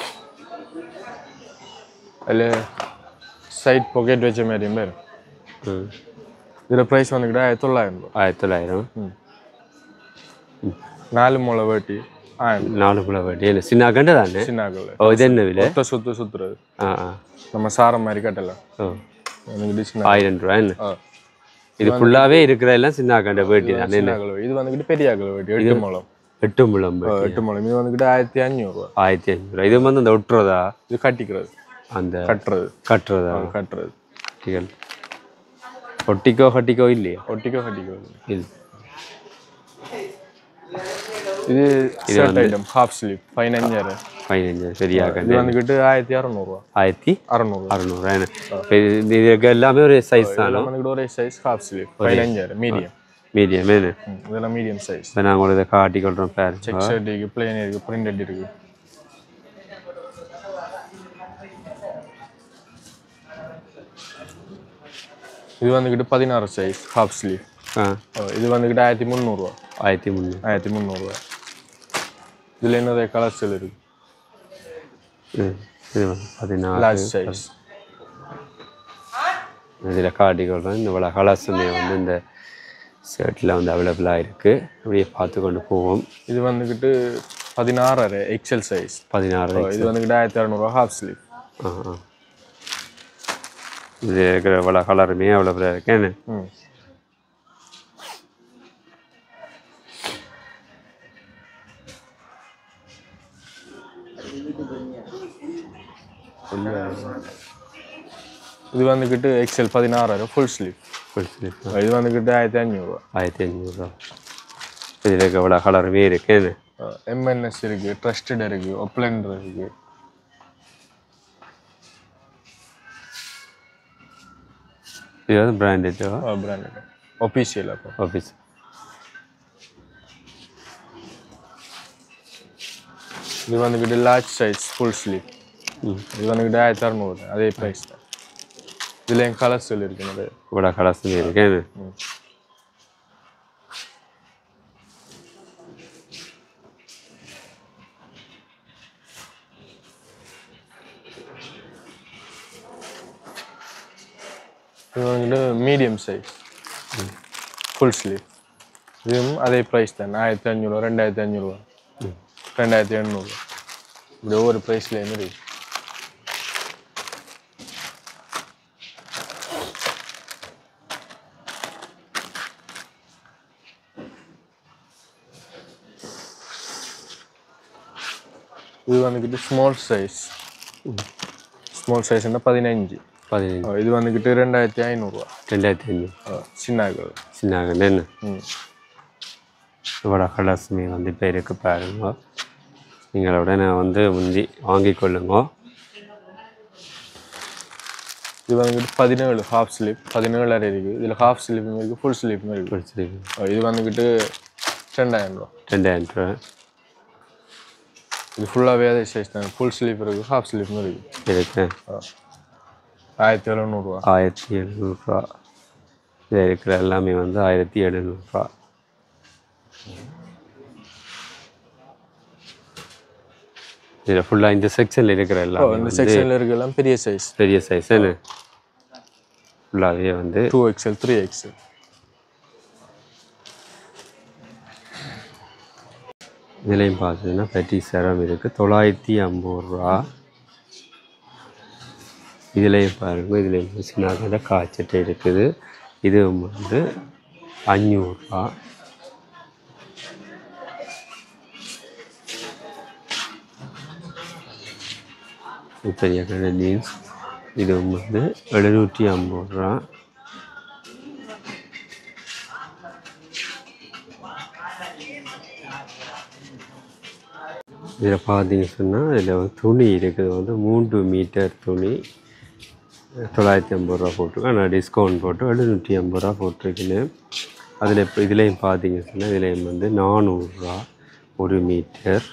அதில் சைட் பாக்கெட் வச்ச மாதிரியும் வேறு. இதில் ப்ரைஸ் வந்துக்கிட்டு 1900 ரூபா. 1900. 4 முளை வேட்டி. 4 முளை வேட்டி. இல்லை சின்ன கண்டு தானே. சின்னாக்கள். இது என்ன விலை? சுற்றுறது. நம்ம சாரம் மாதிரி கட்டலாம். 1000 ரூபா. என்ன இது ஃபுல்லாகவே இருக்கிறதெல்லாம் சின்ன கண்ட வேட்டி தானே. இது வந்துக்கிட்டு பெரிய வேட்டி 8 முளம். 8 முழம். 8 முளம். இது வந்துக்கிட்டு 1500 ரூபா. 1500 ரூபா. இது வந்து அந்த ஒட்டுறதா? இது கட்டிக்கிறது. அந்த கட்டுறதா. ஒட்டிக்கோ இல்லையா? ஒட்டிக்கோ இல்லை. இது ஷர்ட் ஐட்டம் ஹாஃப் ஸ்லீவ் 1500. சரியாக. இது வந்துக்கிட்டு 1600 ரூபா. 1600. இது எல்லாமே ஒரு சைஸ் தானே. வந்துக்கிட்டு ஒரே சைஸ் ஹாஃப் ஸ்லீவ் 1500 மீடியம். இதெல்லாம் மீடியம் சைஸ். இப்போ நாங்கள் இதை காட்டி கொள்கிறோம். பேர் செக் ஷர்ட் இருக்கு, பிளேன் இருக்கு, பிரிண்டட் இருக்கு. இது வந்துக்கிட்டு 16 சைஸ் ஹாஃப் ஸ்லீவ். இது வந்துக்கிட்டு 1300 ரூபா. 1300. 1300 இதில் நிறைய கலர்ஸ்கள் இருக்குது. இது வந்து 14. Large size. இதில் காட்டிக்கொள்கிறேன். இந்த இவ்வளோ கலர்ஸுமே வந்து இந்த ஷர்ட்டில் வந்து அவைலபிளாக இருக்குது. அப்படியே பார்த்து கொண்டு போவோம். இது வந்துக்கிட்டு 16 எக்ஸல் சைஸ். 16. இது வந்துக்கிட்டு 1600 ஹாஃப் ஸ்லீவ். இது இருக்கிற இவ்வளோ கலருமே அவைலபிளாக இருக்கேன்னு. இது வந்துக்கிட்டு எக்ஸல் 16 ஃபுல் ஸ்லீவ். இது வந்துக்கிட்டு 1500. 1500. இதில் இருக்க இவ்வளோ கலருமே இருக்கேன்னு. எம்என்எஸ் இருக்குது, ட்ரஸ்டட் இருக்குது, ஒப்லண்ட் இருக்குது. இது வந்து பிராண்டட். Branded official. அப்போ ஆஃபீஸ். இது வந்துக்கிட்டு லார்ஜ் சைஸ் ஃபுல் ஸ்லீவ். இது வந்துக்கிட்டு 1600. அதே ப்ரைஸ் தான். இதில் என் கலர்ஸ் இருக்குது நிறைய. இவ்வளோ கலர்ஸுமே இருக்கேன்னு. இது வந்துட்டு மீடியம் சைஸ் ஃபுல் ஸ்லீவ். இதுவும் அதே ப்ரைஸ் தான். 1500, 2500, 2800. இப்படி ஒவ்வொரு ப்ரைஸ்லேயுமே இருக்கு. இது வந்துக்கிட்டு ஸ்மால் சைஸ். ஸ்மால் சைஸ்னா 15. இது வந்துக்கிட்டு 2500. 2500. சின்ன என்ன இவ்வளோ கலர்ஸுமே வந்து இப்போ இருக்கு பாருங்க. நீங்களோட நான் வந்து முந்தி வாங்கி கொள்ளுங்க. இது வந்துக்கிட்டு 17 ஹாஃப் ஸ்லீவ். 17 இருக்குது. இதில் ஹாஃப் ஸ்லீவும் இருக்குது, ஃபுல் ஸ்லீவும் இருக்குது. Full sleeve. இது வந்துக்கிட்டு 2000. 2000. இது ஃபுல்லாகவே அதே சைஸ் தான். ஃபுல் ஸ்லீவ் இருக்குது, ஹாஃப் ஸ்லீவும் இருக்குது. இருக்கு. 1700. 1700. இதில் இருக்கிற எல்லாமே வந்து 1700. இதில் ஃபுல்லாக இந்த செக்ஷனில் இருக்கிற எல்லாம் இந்த செக்ஷனில் இருக்கலாம் பெரிய சைஸ். பெரிய சைஸ் என்ன ஃபுல்லாகவே வந்து 2XL 3XL. இதுலேயும் பார்த்தீங்கன்னா பெட்டி சரம் இருக்குது 950 ரூபா. இதுலேயும் பாருங்கள். இதுலேயும் சின்ன காய்ச்சட்டை இருக்குது. இது வந்து 500 ரூபா. பெரிய கடை ஜீன்ஸ். இது வந்து 750 ரூபா. இதில் பார்த்தீங்க சொன்னால் இதில் வந்து துணி இருக்குது. வந்து 3 மீட்டர் துணி 950 ரூபா போட்டிருக்கேன். நான் டிஸ்கவுண்ட் போட்டு 750 ரூபா போட்டிருக்கேன். அதில் இப்போ இதுலேயும் பார்த்தீங்க சொன்னால் இதுலேயும் வந்து 400 ரூபா 1 மீட்டர்.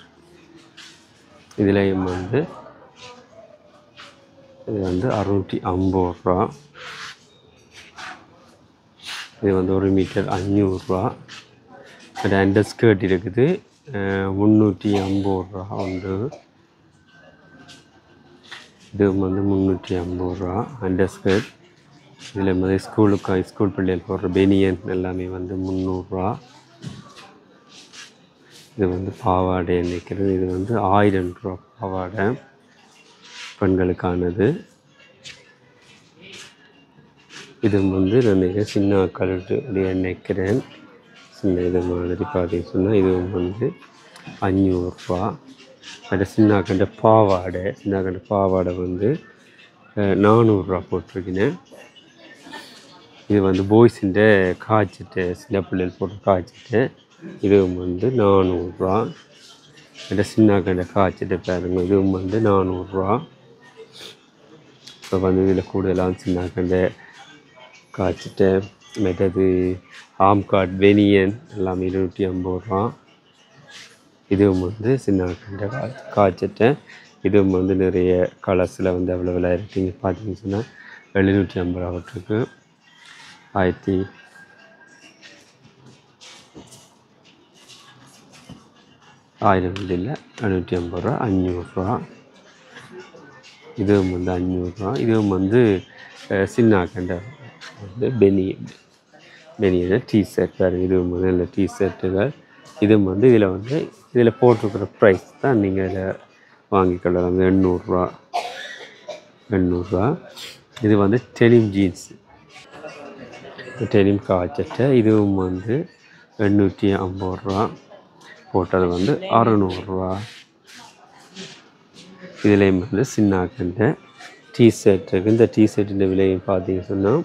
இதுலேயும் வந்து இது வந்து 650 ரூபா. இது வந்து 1 மீட்டர் 500 ரூபா. அது அண்டர் ஸ்கர்ட் இருக்குது 350 ரூபா உண்டு. இது வந்து 350 ரூபா அண்டர் ஸ்கர்ட். இதில் வந்து ஸ்கூல் பிள்ளைகள் போடுற பெனியன் எல்லாமே வந்து 300 ரூபா. இது வந்து பாவாடை நிற்கிறது. இது வந்து 1000 ரூபா பாவாடை பெண்களுக்கானது. இது வந்து நான் சின்ன கலட்டு நினைக்கிறேன். சின்ன இது மாதிரி பார்த்தீங்கன்னு சொன்னால் இது வந்து 500 ரூபா. அது சின்ன கண்ட பாவாடை வந்து 400 ரூபா போட்டிருக்கேன். இது வந்து பாய்ஸுன்ற காய்ச்சிட்டு சின்ன பிள்ளைகள் போட்டு காய்ச்சிட்டு இதுவும் வந்து 400 ரூபா. அந்த சின்ன கண்ட காய்ச்சிட்டு பாருங்க. இதுவும் வந்து 400 ரூபா. இப்போ வந்து இதில் கூடுதலாக சின்ன கண்ட காய்ச்சிட்டு மற்றது ஆம்காட் வெனியன் எல்லாமே 250 ரூபா. இதுவும் வந்து சின்ன கண்ட காய்ச்சிட்டு இதுவும் வந்து நிறைய கலர்ஸில் வந்து அவைலபிளாக இருக்குங்க. பார்த்தீங்கன்னு சொன்னால் 750 ரூபா போட்டிருக்கு. 1000 இல்லை 750 ரூபா 500 ரூபா. இதுவும் வந்து 500 ரூபா. இதுவும் வந்து சின்னாக்கண்ட வந்து பெனியன் டிஷர்ட் வேறு. இதுவும் வந்து இல்லை டிஷர்ட்டுகள். இதுவும் வந்து இதில் போட்டிருக்கிற ப்ரைஸ் தான் நீங்கள் இதில் வாங்கிக்கொள்ளலாம். 800 ரூபா. இது வந்து டெனிம் ஜீன்ஸு, டெனிம் காய்ச்சட்டை. இதுவும் வந்து 850 ரூபா. போட்டது வந்து 600 ரூபா. இதுலேயும் வந்து சின்னாக்கண்ட டிஷர்ட் இருக்குது. இந்த டிஷர்ட்டிൻ്റെ விலையும் பார்த்தீங்க சொன்னால்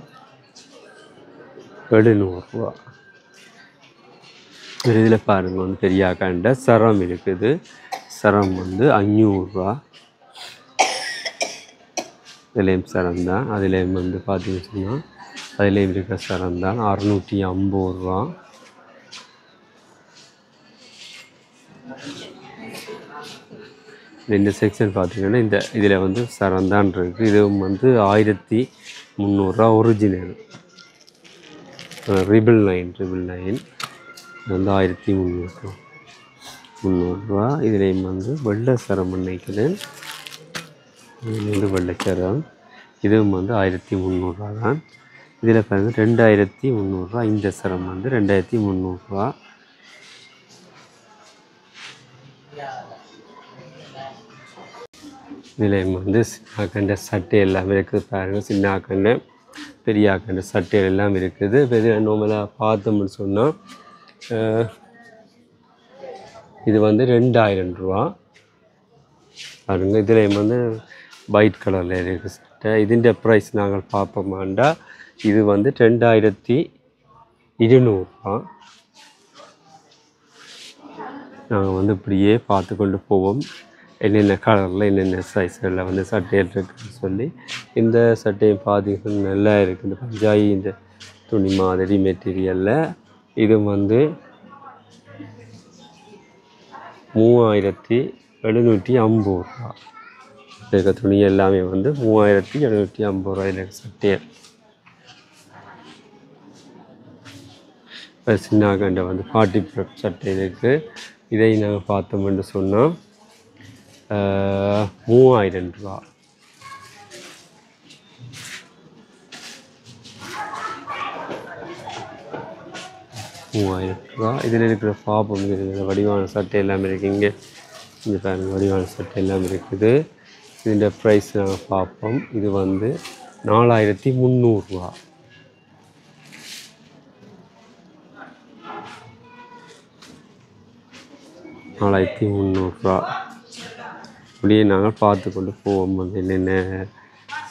700 ரூபா. இதில் பாருங்கள் வந்து பெரியாக்கண்ட சரம் இருக்குது. சரம் வந்து 500 ரூபா. இதுலேயும் சரம் தான். அதுலேயும் வந்து பார்த்தீங்கன்னு சொன்னால் அதுலேயும் இருக்கிற சரம் தான் 650 ரூபா. இந்த செக்ஷன் பார்த்தீங்கன்னா இதில் வந்து சரந்தான் இருக்குது. இதுவும் வந்து 1300 ரூபா ஒரிஜினல். ட்ரிபிள் நைன் இது வந்து 1300 ரூபா. இதுலேயும் வந்து வெள்ளை சரம் நினைக்கிறேன். இது வந்து வெள்ளைச்சரம். இதுவும் வந்து 1300 ரூபா தான். இதில் பாருங்கள் 2300 ரூபா. இந்த சரம் வந்து 2300 ரூபா. இதில் வந்து சின்னாக்கண்ட சட்டை எல்லாமே இருக்குது பாருங்கள். சின்னாக்கண்ட பெரியாக்கண்ட சட்டைகள் எல்லாம் இருக்குது. இப்போ இதில் நார்மலாக பார்த்தோம்னு சொன்னால் இது வந்து 2000 ரூபா பாருங்க. இதில் வந்து ஒயிட் கலரில் இருக்குது சட்டை. இதுன்ற ப்ரைஸ் நாங்கள் பார்ப்போமாண்டா இது வந்து 2200 ரூபா. நாங்கள் வந்து இப்படியே பார்த்து கொண்டு போவோம் என்னென்ன கலரில் என்னென்ன சைஸ்களில் வந்து சட்டைகள் இருக்குதுன்னு சொல்லி. இந்த சட்டையும் பார்த்தீங்கன்னா நல்லா இருக்குது. இந்த பஞ்சாயி இந்த துணி மாதிரி மெட்டீரியலில். இது வந்து 3750 ரூபா. இருக்க துணி எல்லாமே வந்து 3750 ரூபாயில் இருக்க சட்டைகள். இப்போ சின்னாக்கண்ட வந்து பார்ட்டி ப்ரெப் சட்டை இருக்குது. இதை நாங்கள் பார்த்தோம்னு சொன்னால் 3000 ரூபா. இதில் இருக்கிற பாப்பம் இருக்குது. வடிவான சட்டை எல்லாமே இருக்குது. இங்கே பாருங்கள் வடிவான சட்டை எல்லாமே இருக்குது. இதோட ப்ரைஸ் நாங்கள் பார்ப்போம். இது வந்து 4300 ரூபா. ரூபா. அப்படியே நாங்கள் பார்த்து கொண்டு போவோம். வந்து என்னென்ன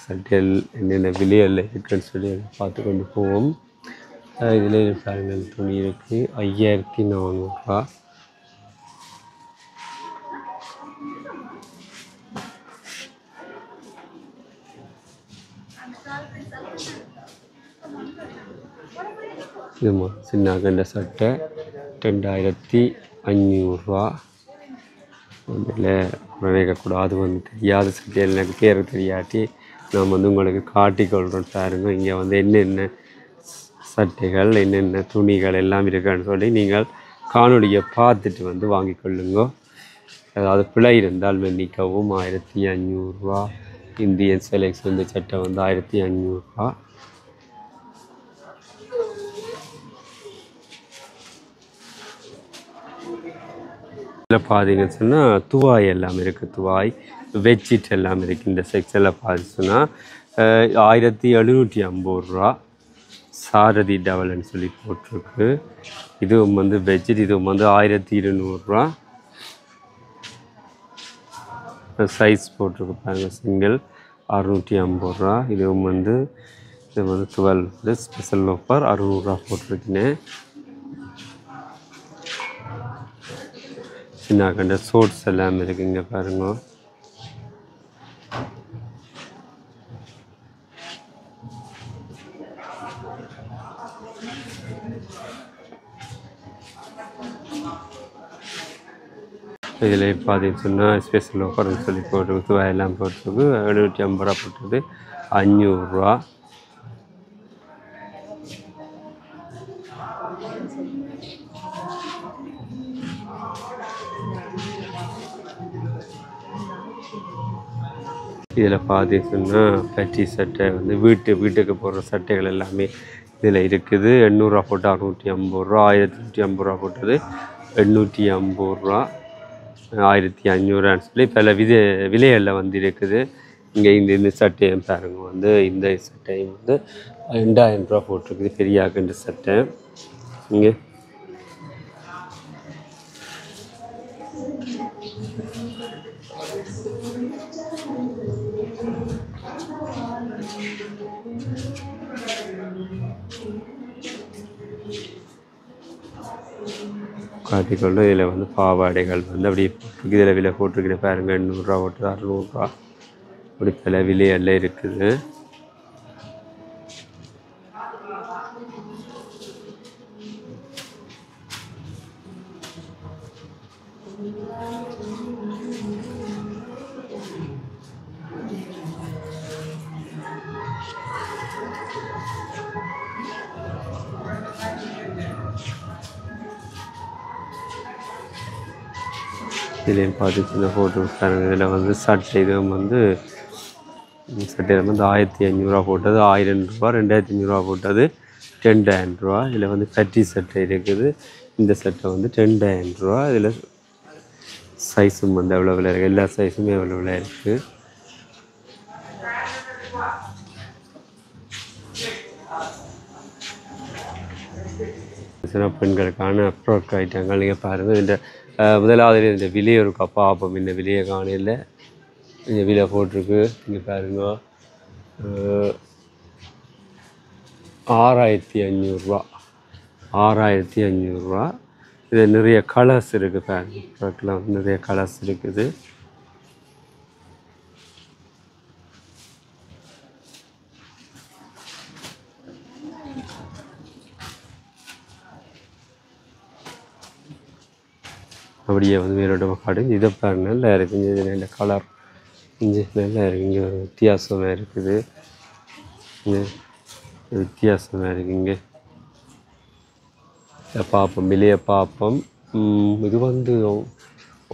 சட்டைகள் என்னென்ன விலையில் இருக்குன்னு சொல்லி பார்த்து கொண்டு போவோம். இதில் பாருங்கள் துணி இருக்குது 5400 ரூபா. இதுமா சின்னாக்கண்ட சட்டை 2500 ரூபா. இதில் நினைக்கக்கூடாது வந்து தெரியாத சட்டைகள் எனக்கு பேர் தெரியாட்டி நான் வந்து உங்களுக்கு காட்டிக்கொள்கிறோம் பாருங்க. இங்கே வந்து என்னென்ன சட்டைகள் என்னென்ன துணிகள் எல்லாம் இருக்கான்னு சொல்லி நீங்கள் காணொலியை பார்த்துட்டு வந்து வாங்கி கொள்ளுங்க. அதாவது பிழை இருந்தால் மன்னிக்கவும். 1500 ரூபா. இந்தியன் செலக்ஷன் இந்த சட்டை வந்து 1500 ரூபா. இதில் பார்த்தீங்கன்னு சொன்னால் துவாய் எல்லாம் இருக்குது. துவாய் பெட்ஷீட் எல்லாம் இருக்குது. இந்த செக்ஷனில் பார்த்துச்சுன்னா 1750 ரூபா. சாரதி டவல்னு சொல்லி போட்டிருக்கு. இதுவும் வந்து பெட்ஷீட். இதுவும் வந்து 1200 ரூபா. சைஸ் போட்டிருக்கு பாருங்கள். சிங்கிள் 650 ரூபா. இதுவும் வந்து இது வந்து 12 ஸ்பெஷல் ஆஃபர் 600 ரூபா போட்டிருக்கேன். சின்னாக்கண்ட சோட்ஸ் எல்லாம் இருக்குங்க பாருங்க. இதில் பார்த்தீங்கன்னு சொன்னால் ஸ்பெஷல் ஆஃபர்னு சொல்லி போட்டிருக்கு. எல்லாம் போட்டிருக்கு 750 ரூபா போட்டுருக்கு. 500 ரூபா. இதில் பார்த்தீங்கன்னா பட்டி சட்டை வந்து வீட்டுக்கு போடுற சட்டைகள் எல்லாமே இதில் இருக்குது. 800 போட்டு 650 1150 போட்டது 850 1500 சொல்லி பல விலைகளில் வந்து இருக்குது. இங்கே இந்த சட்டையும் பாருங்க வந்து இந்த சட்டையும் வந்து 2000 போட்டிருக்குது. பெரியாக்குன்ற சட்டை இங்கே காட்டிக்கொண்டு இதில் வந்து பாவாடைகள் வந்து அப்படி இதில் விலை போட்டிருக்கிற பாருங்க 800 போட்டு 600 அப்படி பல விலையெல்லாம் இருக்குது. இதுலேயும் பார்த்துச்சுன்னா ஃபோட்டோ பாருங்க. இதில் வந்து சட்டை இதுவும் வந்து சட்டையில் வந்து 1500 போட்டது 1000 ரூபா, 2500 போட்டது 2000 ரூபா. இதில் வந்து பட்டி சட்டை இருக்குது. இந்த சட்டை வந்து 2000 ரூபா. இதில் சைஸும் வந்து அவைலபிளாக இருக்குது. எல்லா சைஸுமே அவைலபிளாக இருக்குது. சின்ன பெண்களுக்கான ப்ராடக்ட் ஐட்டங்கள் நீங்கள் பாருங்கள். இந்த முதலாவது இந்த விலை ஒரு பார்ப்போம். இந்த விலையை காணையில் இந்த விலை போட்டிருக்கு. இங்கே பாருங்க 6500 6500. இது நிறைய கலர்ஸ் இருக்குது பாருங்க. ப்ராடக்டில் வந்து நிறைய கலர்ஸ் இருக்குது. அப்படியே வந்து மேலோட்டமாக காட்டு. இதை பாருங்க நல்லா இருக்குது. இது நல்ல கலர் இங்கே நல்லா இருக்குது. இங்கே ஒரு வித்தியாசமாக இருக்குது. இங்கே வித்தியாசமாக இருக்குது. இங்கே பார்ப்போம் விலையை பார்ப்போம். இது வந்து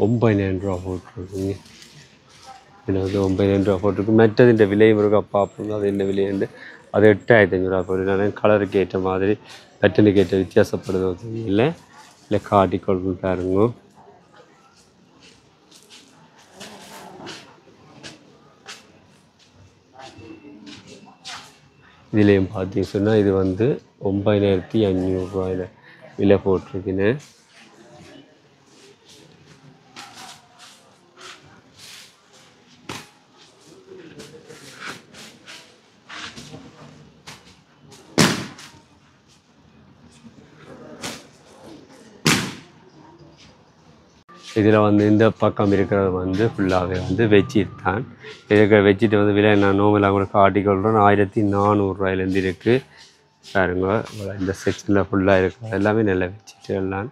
9000 ரூபா போட்டிருக்குங்க. இதில் வந்து 9000 ரூபா போட்டிருக்கு. மற்றது இந்த விலை முருகா பார்ப்போம். அது என்ன விலையுண்டு அது 8500 போட்டிருக்காங்க. கலருக்கு ஏற்ற மாதிரி பேட்டனுக்கு ஏற்ற வித்தியாசப்படுது இல்லை இல்லை காட்டி கொடுக்கும் பாருங்க. இதுலேயும் பார்த்தீங்க சொன்னால் இது வந்து 9500 ரூபாயில் விலை போட்டிருக்குன்னு. இதில் வந்து இந்த பக்கம் இருக்கிறது வந்து ஃபுல்லாகவே வந்து வெஜ்ஜிட் தான். இருக்கிற வெஜ்ஜிட்டு வந்து விலை நான் நோம்பலாக கூட காட்டிக்கொள்கிறோம். 1400 ரூபாயிலேருந்து இருக்குது பாருங்க. இந்த செக்ஷனில் ஃபுல்லாக இருக்குது. எல்லாமே நல்ல வெஜ்ஜிட்டு எல்லாம்